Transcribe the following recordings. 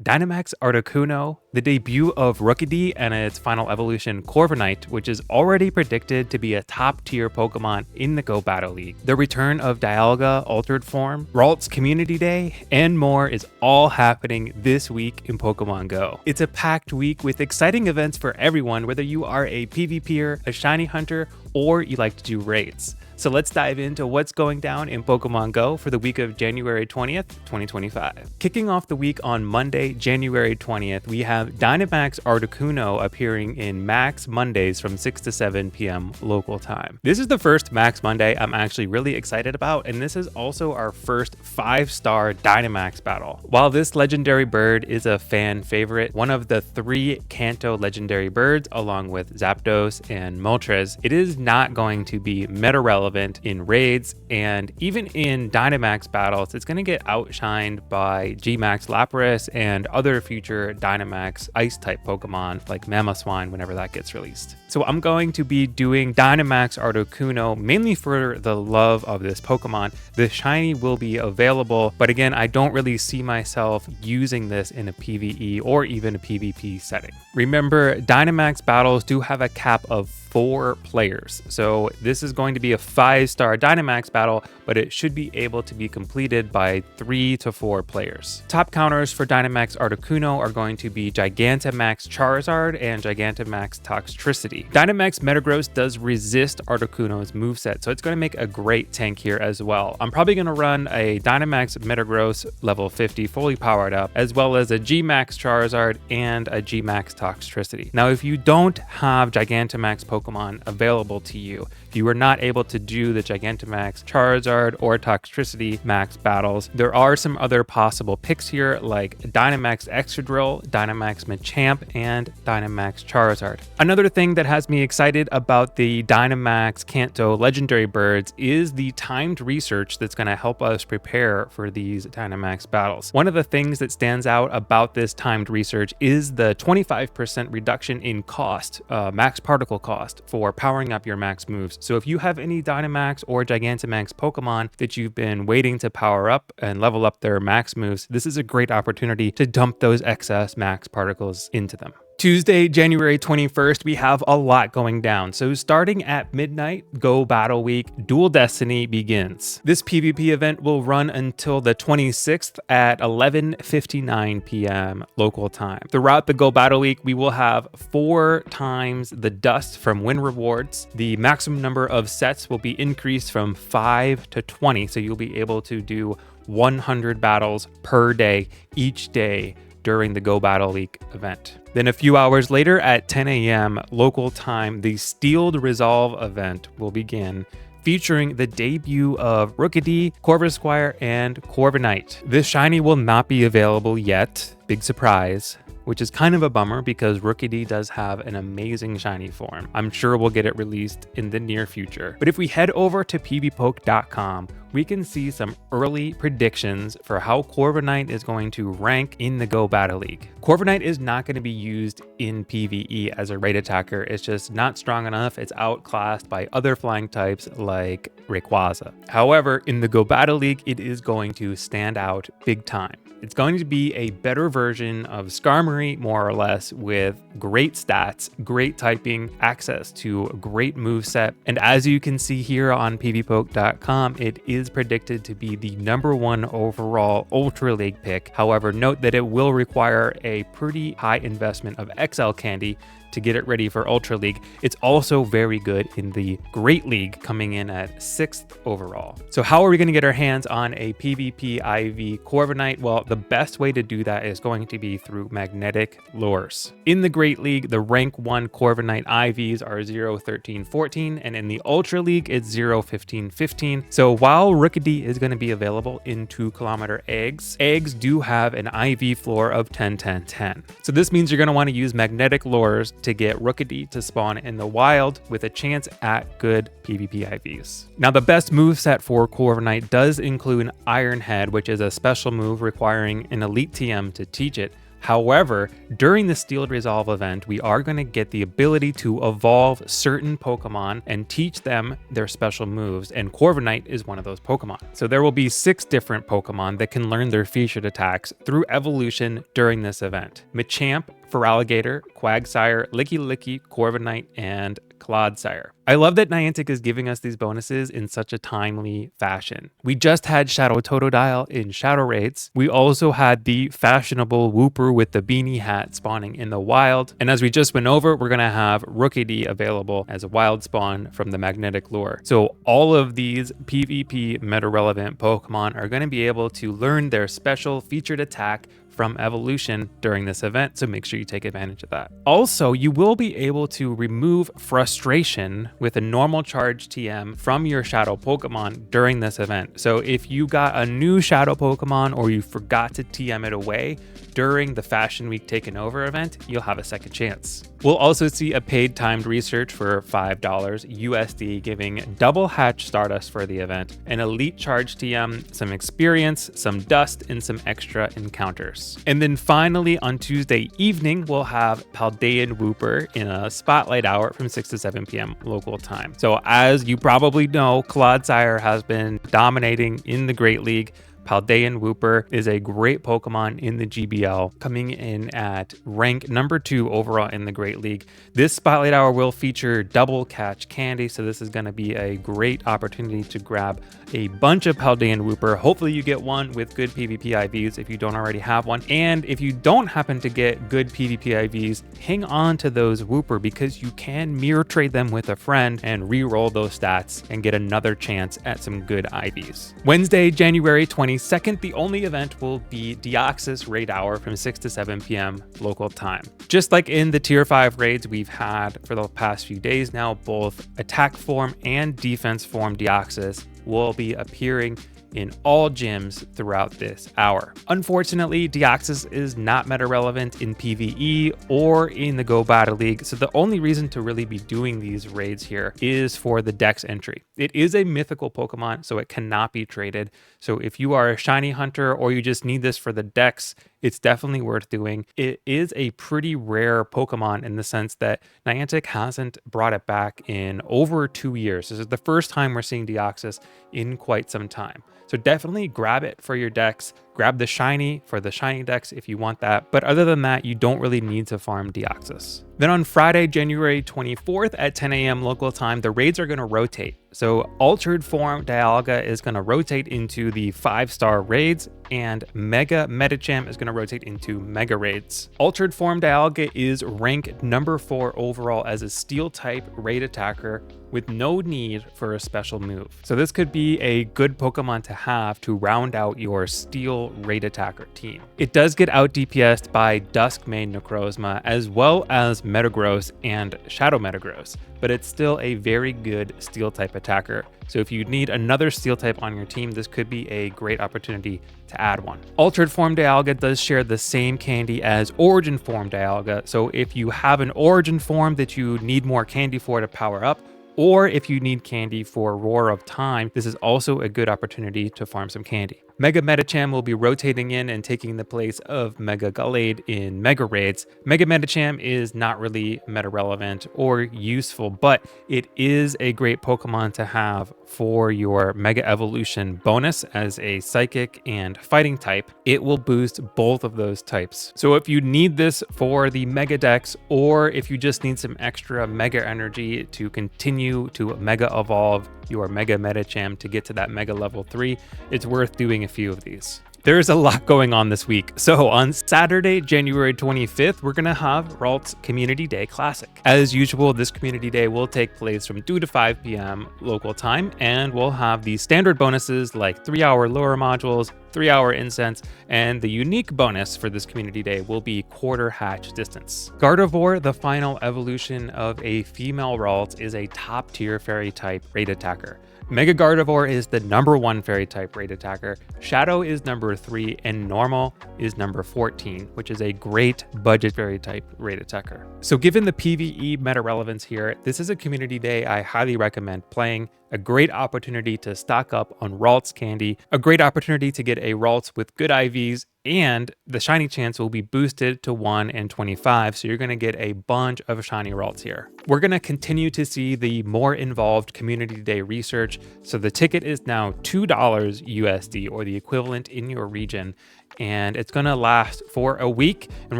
Dynamax Articuno, the debut of Rookidee and its final evolution Corviknight, which is already predicted to be a top-tier Pokemon in the Go Battle League, the return of Dialga Altered Forme, Ralts Community Day, and more is all happening this week in Pokemon Go. It's a packed week with exciting events for everyone, whether you are a PvPer, a shiny hunter, or you like to do raids. So let's dive into what's going down in Pokemon Go for the week of January 20th, 2025. Kicking off the week on Monday, January 20th, we have Dynamax Articuno appearing in Max Mondays from 6 to 7 p.m. local time. This is the first Max Monday I'm actually really excited about, and this is also our first 5-star Dynamax battle. While this legendary bird is a fan favorite, one of the 3 Kanto legendary birds along with Zapdos and Moltres, it is not going to be meta relevant in raids, and even in Dynamax battles, it's going to get outshined by Gmax Lapras and other future Dynamax Ice-type Pokemon like Mamoswine whenever that gets released. So I'm going to be doing Dynamax Articuno mainly for the love of this Pokemon. The shiny will be available, but again, I don't really see myself using this in a PvE or even a PvP setting. Remember, Dynamax battles do have a cap of 4 players. So this is going to be a 5-star Dynamax battle, but it should be able to be completed by 3 to 4 players. Top counters for Dynamax Articuno are going to be Gigantamax Charizard and Gigantamax Toxtricity. Dynamax Metagross does resist Articuno's moveset, so it's going to make a great tank here as well. I'm probably going to run a Dynamax Metagross level 50 fully powered up, as well as a Gmax Charizard and a Gmax Toxtricity. Now, if you don't have Gigantamax Pokemon available to you, if you are not able to do the Gigantamax Charizard or Toxtricity max battles, there are some other possible picks here like Dynamax Excadrill, Dynamax Machamp, and Dynamax Charizard. Another thing that has me excited about the Dynamax Kanto legendary birds is the timed research that's going to help us prepare for these Dynamax battles. One of the things that stands out about this timed research is the 25% reduction in cost, max particle cost, for powering up your max moves. So if you have any Dynamax or Gigantamax Pokemon that you've been waiting to power up and level up their max moves, this is a great opportunity to dump those excess max particles into them. Tuesday, January 21st, we have a lot going down. So starting at midnight, Go Battle Week, Dual Destiny begins. This PvP event will run until the 26th at 11:59 p.m. local time. Throughout the Go Battle Week, we will have 4 times the dust from win rewards. The maximum number of sets will be increased from 5 to 20, so you'll be able to do 100 battles per day, each day, during the Go Battle League event. Then a few hours later at 10 a.m. local time, the Steeled Resolve event will begin, featuring the debut of Rookidee, Corvisquire, and Corviknight. This shiny will not be available yet, big surprise, which is kind of a bummer because Rookidee does have an amazing shiny form. I'm sure we'll get it released in the near future. But if we head over to pvpoke.com, we can see some early predictions for how Corviknight is going to rank in the Go Battle League. Corviknight is not going to be used in PvE as a raid attacker. It's just not strong enough. It's outclassed by other flying types like Rayquaza. However, in the Go Battle League, it is going to stand out big time. It's going to be a better version of Skarmory, more or less, with great stats, great typing, access to a great moveset. And as you can see here on pvpoke.com, it is predicted to be the #1 overall Ultra League pick. However, note that it will require a pretty high investment of XL candy to get it ready for Ultra League. It's also very good in the Great League, coming in at 6th overall. So how are we going to get our hands on a PvP IV Corviknight? Well, the best way to do that is going to be through magnetic lures. In the Great League, the rank 1 Corviknight IVs are 0, 13, 14, and in the Ultra League, it's 0, 15, 15. So while Rookidee is going to be available in 2-kilometer eggs do have an IV floor of 10, 10, 10. So this means you're going to want to use magnetic lures to get Rookidee to spawn in the wild with a chance at good PvP IVs. Now, the best moveset for Corviknight does include Iron Head, which is a special move requiring an Elite TM to teach it. However, during the Steeled Resolve event, we are going to get the ability to evolve certain Pokemon and teach them their special moves, and Corviknight is one of those Pokemon. So there will be 6 different Pokemon that can learn their featured attacks through evolution during this event. Machamp, Feraligatr, Quagsire, Licky, Corviknight, and Clodsire. I love that Niantic is giving us these bonuses in such a timely fashion. We just had Shadow Totodile in Shadow Raids. We also had the fashionable Wooper with the beanie hat spawning in the wild. And as we just went over, we're going to have Rookidee available as a wild spawn from the Magnetic Lure. So all of these PvP meta-relevant Pokemon are going to be able to learn their special featured attack from evolution during this event, so make sure you take advantage of that. Also, you will be able to remove frustration with a normal charge TM from your shadow Pokemon during this event. So if you got a new shadow Pokemon or you forgot to TM it away during the Fashion Week Taken Over event, you'll have a second chance. We'll also see a paid timed research for $5 USD, giving double hatch Stardust for the event, an elite charge TM, some experience, some dust, and some extra encounters. And then finally on Tuesday evening, we'll have Paldean Wooper in a spotlight hour from 6 to 7 p.m. local time. So as you probably know, Clodsire has been dominating in the Great League. Paldean Wooper is a great Pokemon in the GBL, coming in at rank number 2 overall in the Great League. This Spotlight Hour will feature double catch candy, so this is going to be a great opportunity to grab a bunch of Paldean Wooper. Hopefully you get one with good PvP IVs if you don't already have one. And if you don't happen to get good PvP IVs, hang on to those Wooper because you can mirror trade them with a friend and re-roll those stats and get another chance at some good IVs. Wednesday, January 22nd, the only event will be Deoxys Raid Hour from 6 to 7 p.m. local time. Just like in the Tier 5 raids we've had for the past few days now, both attack form and defense form Deoxys will be appearing in all gyms throughout this hour. Unfortunately, Deoxys is not meta relevant in PvE or in the Go Battle League, so the only reason to really be doing these raids here is for the Dex entry. It is a mythical Pokemon, so it cannot be traded. So if you are a shiny hunter or you just need this for the Dex, it's definitely worth doing. It is a pretty rare Pokemon in the sense that Niantic hasn't brought it back in over 2 years. This is the first time we're seeing Deoxys in quite some time. So definitely grab it for your decks. Grab the shiny for the shiny decks if you want that. But other than that, you don't really need to farm Deoxys. Then on Friday, January 24th at 10 a.m. local time, the raids are going to rotate. So Altered Forme Dialga is going to rotate into the 5-star raids, and Mega Medicham is going to rotate into Mega Raids. Altered Forme Dialga is ranked number 4 overall as a Steel type raid attacker with no need for a special move. So this could be a good Pokemon to have to round out your Steel raid attacker team. It does get out DPS'd by Duskmane Necrozma as well as Metagross and Shadow Metagross, but it's still a very good Steel type attacker. So if you need another Steel type on your team, this could be a great opportunity to add one. Altered Forme Dialga does share the same candy as Origin Forme Dialga. So if you have an Origin form that you need more candy for to power up, or if you need candy for Roar of Time, this is also a good opportunity to farm some candy. Mega Medicham will be rotating in and taking the place of Mega Gallade in Mega Raids. Mega Medicham is not really meta relevant or useful, but it is a great Pokemon to have for your Mega Evolution bonus as a Psychic and Fighting type. It will boost both of those types. So if you need this for the Mega Dex, or if you just need some extra Mega energy to continue to Mega Evolve your Mega Medicham to get to that Mega level 3, it's worth doing a few of these. There's a lot going on this week. So on Saturday, January 25th, we're going to have Ralts Community Day Classic. As usual, this Community Day will take place from 2 to 5 p.m. local time, and we'll have the standard bonuses like 3-hour lure modules, 3-hour incense, and the unique bonus for this Community Day will be quarter hatch distance. Gardevoir, the final evolution of a female Ralts, is a top tier fairy type raid attacker. Mega Gardevoir is the number 1 fairy type raid attacker, Shadow is number 3, and Normal is number 14, which is a great budget fairy type raid attacker. So given the PvE meta relevance here, this is a Community Day I highly recommend playing. A great opportunity to stock up on Ralts candy, a great opportunity to get a Ralts with good IVs and the shiny chance will be boosted to 1 in 25, so you're going to get a bunch of shiny Ralts here. We're going to continue to see the more involved community day research, so the ticket is now $2 USD, or the equivalent in your region, and it's going to last for a week, and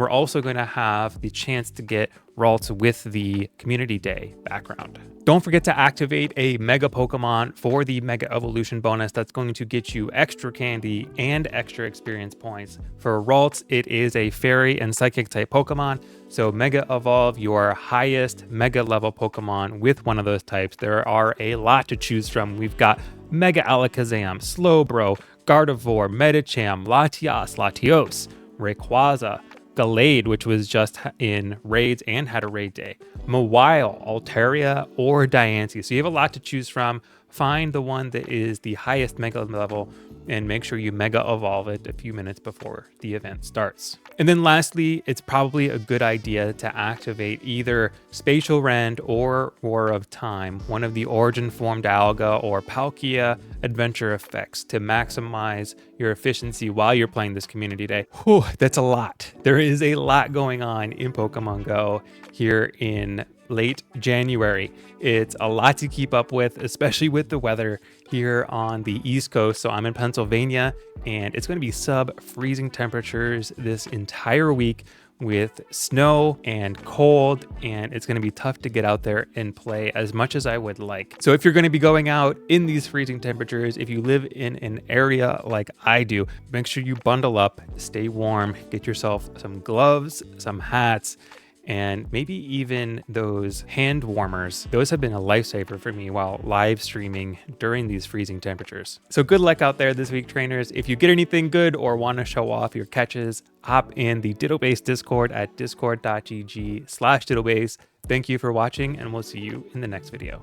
we're also going to have the chance to get Ralts with the community day background. Don't forget to activate a Mega Pokemon for the Mega Evolution bonus. That's going to get you extra candy and extra experience points. For Ralts, it is a Fairy and Psychic type Pokemon, so Mega Evolve your highest Mega level Pokemon with one of those types. There are a lot to choose from. We've got Mega Alakazam, Slowbro, Gardevoir, Medicham, Latios, Rayquaza, Gallade, which was just in raids and had a raid day, Mawile, Altaria, or Diancie. So you have a lot to choose from. Find the one that is the highest Mega level and make sure you Mega Evolve it a few minutes before the event starts. And then lastly, it's probably a good idea to activate either Spatial Rend or Roar of Time, one of the Origin Forme Dialga or Palkia adventure effects, to maximize your efficiency while you're playing this community day. Whew, that's a lot. There is a lot going on in Pokemon Go here in late January. It's a lot to keep up with, especially with the weather here on the East Coast. So I'm in Pennsylvania, and it's going to be sub-freezing temperatures this entire week with snow and cold, and it's going to be tough to get out there and play as much as I would like. So if you're going to be going out in these freezing temperatures, if you live in an area like I do, make sure you bundle up, stay warm, get yourself some gloves, some hats, and maybe even those hand warmers. Those have been a lifesaver for me while live streaming during these freezing temperatures. So good luck out there this week, trainers. If you get anything good or want to show off your catches, hop in the Diddlebase Discord at discord.gg/Diddlebase. Thank you for watching, and we'll see you in the next video.